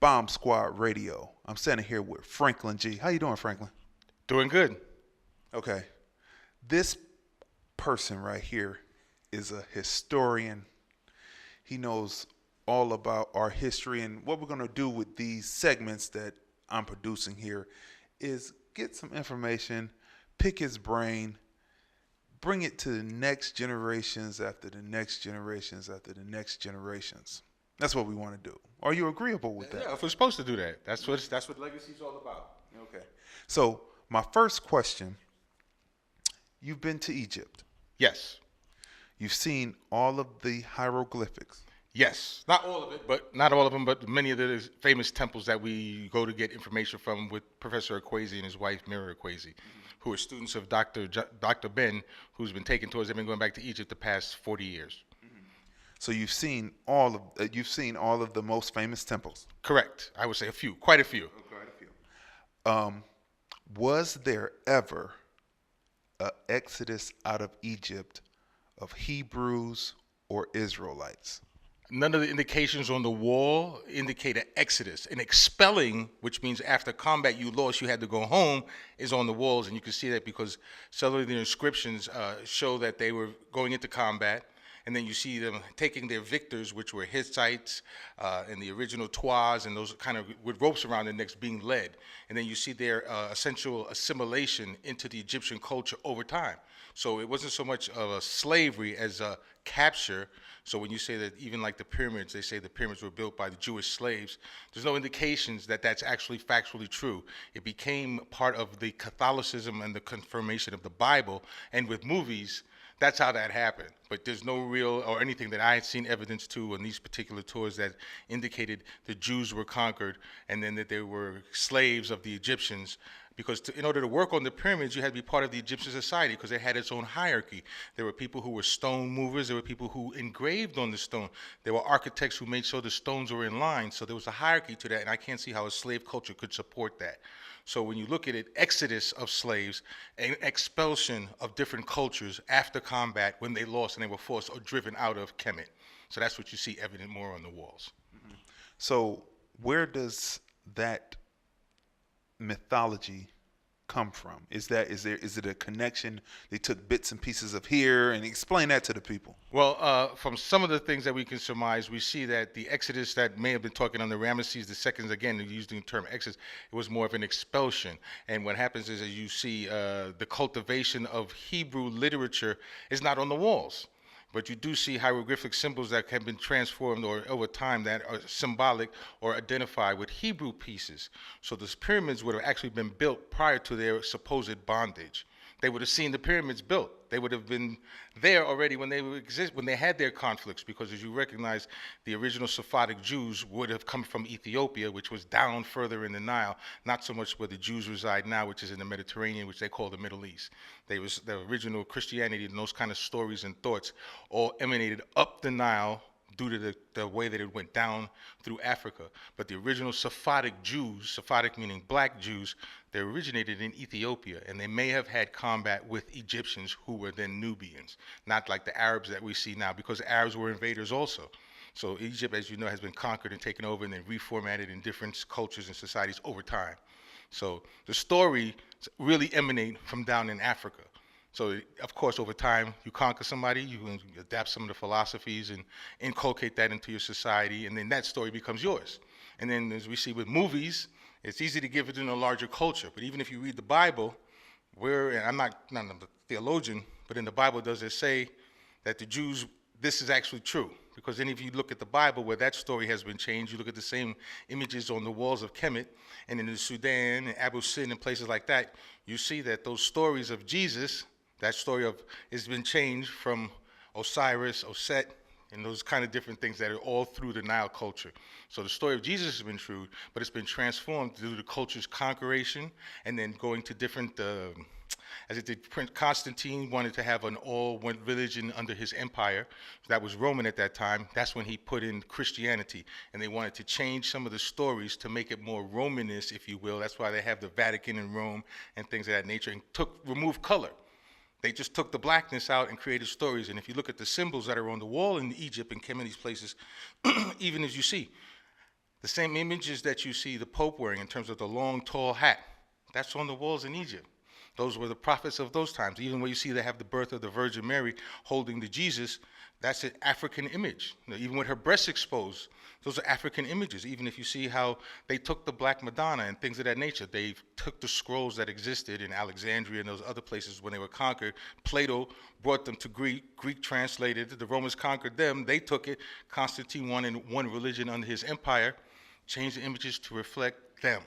Bomb Squad Radio. I'm standing here with Franklyn G. How you doing, Franklyn? Doing good. Okay. This person right here is a historian. He knows all about our history, and what we're going to do with these segments that I'm producing here is get some information, pick his brain, bring it to the next generations after the next generations after the next generations. That's what we want to do. Are you agreeable with that? Yeah, if we're supposed to do that, that's what legacy's all about. Okay. So my first question, you've been to Egypt. Yes, You've seen all of the hieroglyphics. yes, not all of it, but not all of them, but many of the famous temples that we go to get information from with Professor Equazi and his wife Mira Equazi, who are students of Dr. Ben, who's been taken tours. They've been going back to Egypt the past 40 years. So you've seen all of the most famous temples. Correct. I would say quite a few. Quite a few. Was there ever a exodus out of Egypt of Hebrews or Israelites? None of the indications on the wall indicate an exodus. An expelling, which means after combat you lost, you had to go home, is on the walls, and you can see that because several of the inscriptions show that they were going into combat. And then you see them taking their victors, which were Hittites and the original Twas, and those kind of with ropes around their necks being led. And then you see their essential assimilation into the Egyptian culture over time. So it wasn't so much of a slavery as a capture. So when you say that even like the pyramids, they say the pyramids were built by the Jewish slaves, there's no indications that that's actually factually true. It became part of the Catholicism and the confirmation of the Bible, and with movies, that's how that happened. But there's no real or anything that I had seen evidence to on these particular tours that indicated the Jews were conquered and then that they were slaves of the Egyptians. Because in order to work on the pyramids, you had to be part of the Egyptian society because it had its own hierarchy. There were people who were stone movers. There were people who engraved on the stone. There were architects who made sure the stones were in line. So there was a hierarchy to that, and I can't see how a slave culture could support that. So when you look at it, exodus of slaves, an expulsion of different cultures after combat when they lost and they were forced or driven out of Kemet. So that's what you see evident more on the walls. So where does that mythology come from? Is it a connection? They took bits and pieces of here, and explain that to the people. Well, from some of the things that we can surmise, we see that the exodus that may have been talking on the Ramesses II, again, using the term exodus, it was more of an expulsion. And what happens is, as you see, the cultivation of Hebrew literature is not on the walls. But you do see hieroglyphic symbols that have been transformed or over time that are symbolic or identified with Hebrew pieces. So the pyramids would have actually been built prior to their supposed bondage. They would have seen the pyramids built. They would have been there already when they had their conflicts, because as you recognize, the original Sephardic Jews would have come from Ethiopia, which was down further in the Nile, not so much where the Jews reside now, which is in the Mediterranean, which they call the Middle East. The original Christianity and those kind of stories and thoughts all emanated up the Nile due to the way that it went down through Africa. But the original Sephardic Jews, Sephardic meaning black Jews, they originated in Ethiopia, and they may have had combat with Egyptians who were then Nubians, not like the Arabs that we see now, because the Arabs were invaders also. So Egypt, as you know, has been conquered and taken over and then reformatted in different cultures and societies over time. So the story really emanate from down in Africa. So, of course, over time, you conquer somebody, you adapt some of the philosophies and inculcate that into your society, and then that story becomes yours. And then, as we see with movies, it's easy to give it in a larger culture. But even if you read the Bible, and I'm not a theologian, but in the Bible, does it say that the Jews, this is actually true? Because then if you look at the Bible where that story has been changed, you look at the same images on the walls of Kemet and in the Sudan and Abu Sin and places like that, you see that those stories of Jesus, that story has been changed from Osiris, Oset, and those kind of different things that are all through the Nile culture. So the story of Jesus has been true, but it's been transformed through the culture's conqueration and then going to different, as it did, Prince Constantine wanted to have an all-one religion under his empire. That was Roman at that time. That's when he put in Christianity, and they wanted to change some of the stories to make it more Romanist, if you will. That's why they have the Vatican in Rome and things of that nature, and removed color. They just took the blackness out and created stories. And if you look at the symbols that are on the wall in Egypt and came in these places, even as you see, The same images that you see the Pope wearing in terms of the long, tall hat, that's on the walls in Egypt. Those were the prophets of those times. Even when you see they have the birth of the Virgin Mary holding the Jesus, that's an African image. You know, even with her breasts exposed, those are African images. Even if you see how they took the Black Madonna and things of that nature, they took the scrolls that existed in Alexandria and those other places when they were conquered. Plato brought them to Greek. Greek translated it. The Romans conquered them. They took it. Constantine wanted one religion under his empire, changed the images to reflect them.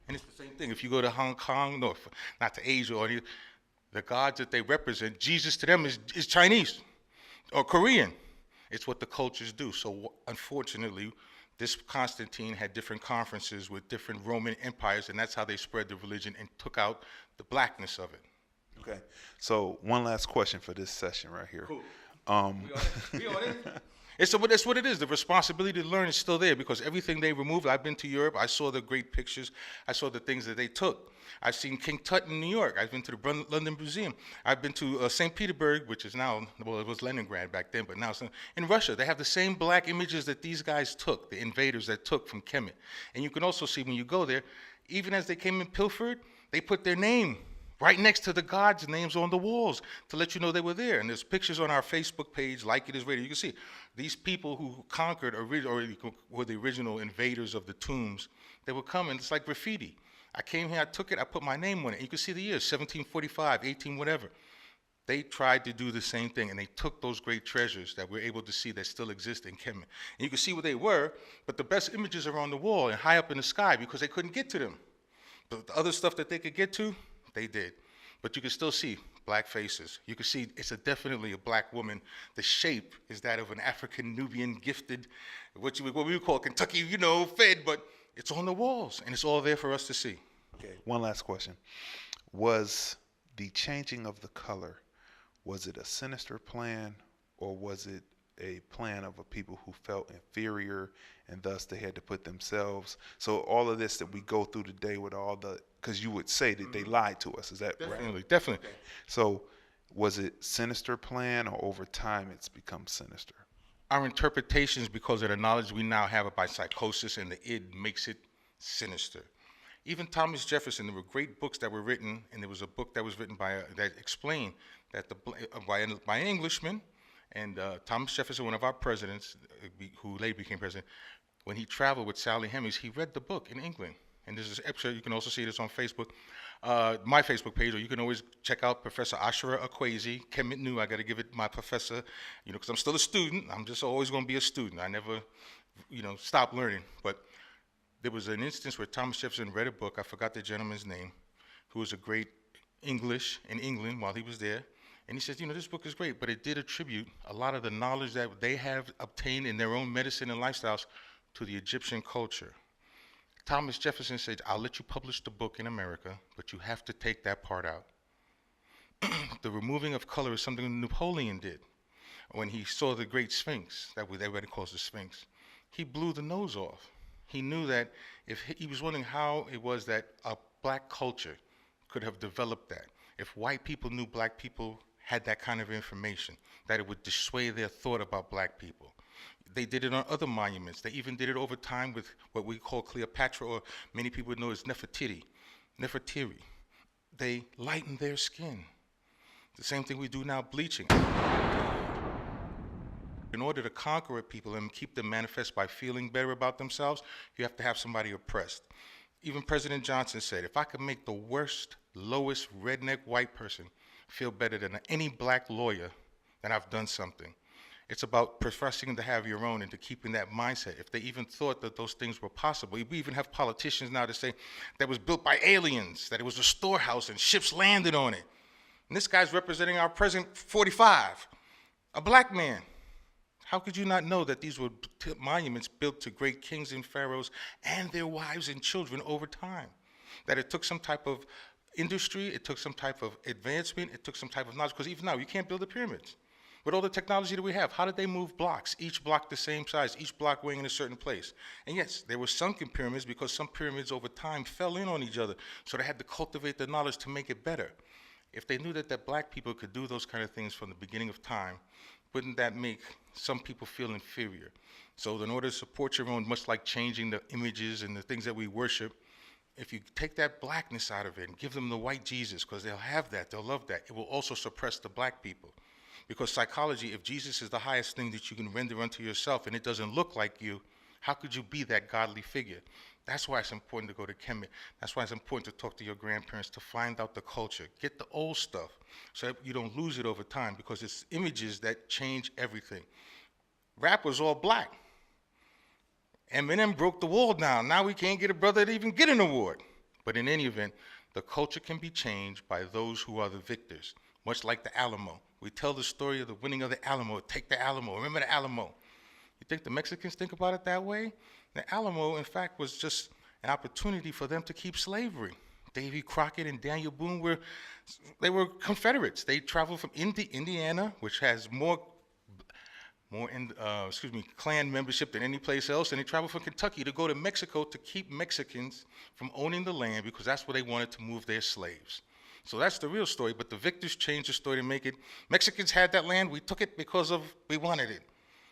And it's the same thing. If you go to Hong Kong, no, not to Asia, or the gods that they represent, Jesus to them is Chinese or Korean. It's what the cultures do. So unfortunately, this Constantine had different conferences with different Roman empires, and that's how they spread the religion and took out the blackness of it. Okay. So one last question for this session right here. Cool. We on it? That's what it is. The responsibility to learn is still there because everything they removed, I've been to Europe. I saw the great pictures. I saw the things that they took. I've seen King Tut in New York. I've been to the London Museum. I've been to St. Petersburg, which is now, well, it was Leningrad back then, but now it's in Russia. They have the same black images that these guys took, the invaders that took from Kemet. And you can also see when you go there, even as they came and pilfered, they put their name right next to the gods' names on the walls to let you know they were there. And there's pictures on our Facebook page, Like It Is Radio. You can see these people who conquered or were the original invaders of the tombs. They were coming. It's like graffiti. I came here, I took it, I put my name on it. You can see the years, 1745, 18, whatever. They tried to do the same thing, and they took those great treasures that we're able to see that still exist in Kemet. And you can see where they were, but the best images are on the wall and high up in the sky because they couldn't get to them. But the other stuff that they could get to, they did. But you can still see black faces. You can see it's definitely a black woman. The shape is that of an African Nubian gifted, what we would call Kentucky, fed, but it's on the walls, and it's all there for us to see. Okay, one last question. Was the changing of the color, was it a sinister plan, or was it a plan of a people who felt inferior, and thus they had to put themselves? So all of this that we go through today with all the, because you would say that they lied to us, is that right? Definitely. Okay. So was it sinister plan, or over time it's become sinister? Our interpretations, because of the knowledge we now have about psychosis and the id, makes it sinister. Even Thomas Jefferson, there were great books that were written, and there was a book that was written that explained that by an Englishman, and Thomas Jefferson, one of our presidents, who later became president, when he traveled with Sally Hemings, he read the book in England. And this is episode, you can also see this on Facebook, my Facebook page, or you can always check out Professor Ashura Akwesi, Kemet New. I got to give it my professor, because I'm still a student. I'm just always going to be a student. I never, stop learning. But there was an instance where Thomas Jefferson read a book. I forgot the gentleman's name, who was a great English in England while he was there. And he says, this book is great, but it did attribute a lot of the knowledge that they have obtained in their own medicine and lifestyles to the Egyptian culture. Thomas Jefferson said, I'll let you publish the book in America, but you have to take that part out. The removing of color is something Napoleon did. When he saw the great Sphinx, that everybody calls the Sphinx, he blew the nose off. He knew that he was wondering how it was that a black culture could have developed that. If white people knew black people had that kind of information, that it would dissuade their thought about black people. They did it on other monuments. They even did it over time with what we call Cleopatra, or many people would know as Nefertiti. They lightened their skin. The same thing we do now, bleaching. In order to conquer a people and keep them manifest by feeling better about themselves, you have to have somebody oppressed. Even President Johnson said, if I could make the worst, lowest redneck white person feel better than any black lawyer, then I've done something. It's about professing to have your own and to keeping that mindset. If they even thought that those things were possible. We even have politicians now that say that was built by aliens, that it was a storehouse and ships landed on it. And this guy's representing our president 45, a black man. How could you not know that these were monuments built to great kings and pharaohs and their wives and children over time? That it took some type of industry, it took some type of advancement, it took some type of knowledge, because even now you can't build the pyramids. With all the technology that we have, how did they move blocks? Each block the same size, each block weighing in a certain place. And yes, there were sunken pyramids because some pyramids over time fell in on each other. So they had to cultivate the knowledge to make it better. If they knew that black people could do those kind of things from the beginning of time, wouldn't that make some people feel inferior? So in order to support your own, much like changing the images and the things that we worship, if you take that blackness out of it and give them the white Jesus, because they'll have that, they'll love that, it will also suppress the black people. Because psychology, if Jesus is the highest thing that you can render unto yourself and it doesn't look like you, how could you be that godly figure? That's why it's important to go to Kemet. That's why it's important to talk to your grandparents, to find out the culture. Get the old stuff so that you don't lose it over time, because it's images that change everything. Rap was all black. Eminem broke the wall down. Now we can't get a brother to even get an award. But in any event, the culture can be changed by those who are the victors, much like the Alamo. We tell the story of the winning of the Alamo. Take the Alamo. Remember the Alamo. You think the Mexicans think about it that way? The Alamo, in fact, was just an opportunity for them to keep slavery. Davy Crockett and Daniel Boone were Confederates. They traveled from Indiana, which has more clan membership than any place else, and they traveled from Kentucky to go to Mexico to keep Mexicans from owning the land, because that's where they wanted to move their slaves. So that's the real story, but the victors changed the story to make it, Mexicans had that land, we took it because we wanted it.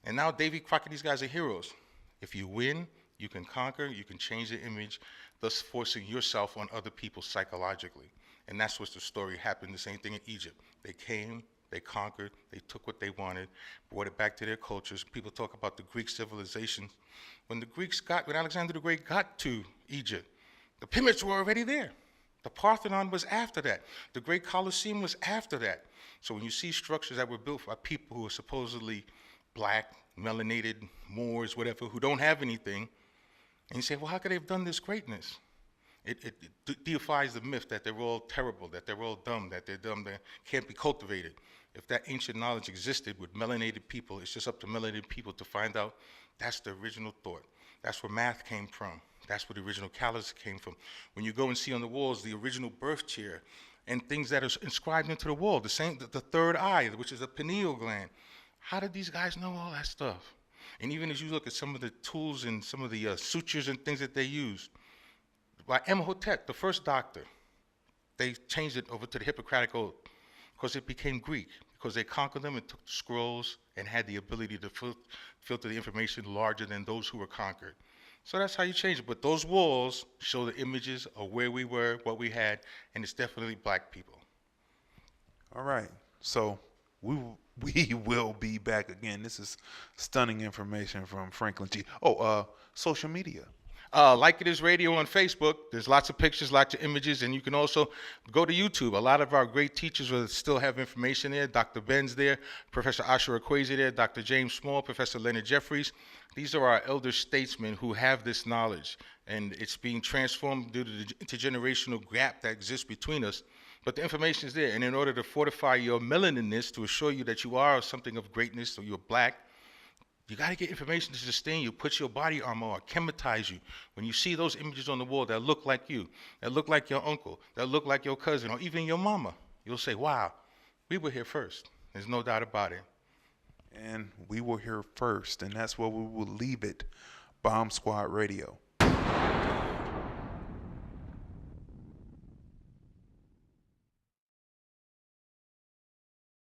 And now Davy Crockett, these guys are heroes. If you win, you can conquer, you can change the image, thus forcing yourself on other people psychologically. And that's what the story happened, the same thing in Egypt. They came, they conquered, they took what they wanted, brought it back to their cultures. People talk about the Greek civilization. When Alexander the Great got to Egypt, the pyramids were already there. The Parthenon was after that. The Great Colosseum was after that. So when you see structures that were built by people who are supposedly black, melanated, Moors, whatever, who don't have anything, and you say, well, how could they have done this greatness? It deifies the myth that they're all terrible, that they're all dumb, that they're dumb, that can't be cultivated. If that ancient knowledge existed with melanated people, it's just up to melanated people to find out that's the original thought. That's where math came from. That's where the original calendar came from. When you go and see on the walls the original birth chair and things that are inscribed into the wall, the third eye, which is a pineal gland. How did these guys know all that stuff? And even as you look at some of the tools and some of the sutures and things that they used, by Imhotep, the first doctor, they changed it over to the Hippocratic Oath because it became Greek, because they conquered them and took the scrolls and had the ability to filter the information larger than those who were conquered. So that's how you change it. But those walls show the images of where we were, what we had, and it's definitely black people. All right. So we will be back again. This is stunning information from Franklyn G. Social media. Like It Is Radio on Facebook. There's lots of pictures, lots of images, and you can also go to YouTube. A lot of our great teachers will still have information there. Dr. Ben's there, Professor Asher Akwesi there, Dr. James Small, Professor Leonard Jeffries. These are our elder statesmen who have this knowledge, and it's being transformed due to the intergenerational gap that exists between us. But the information is there, and in order to fortify your melaninness, to assure you that you are something of greatness, or you're black, you got to get information to sustain you, put your body armor on, chematize you. When you see those images on the wall that look like you, that look like your uncle, that look like your cousin, or even your mama, you'll say, wow, we were here first. There's no doubt about it. And we were here first, and that's where we will leave it. Bomb Squad Radio.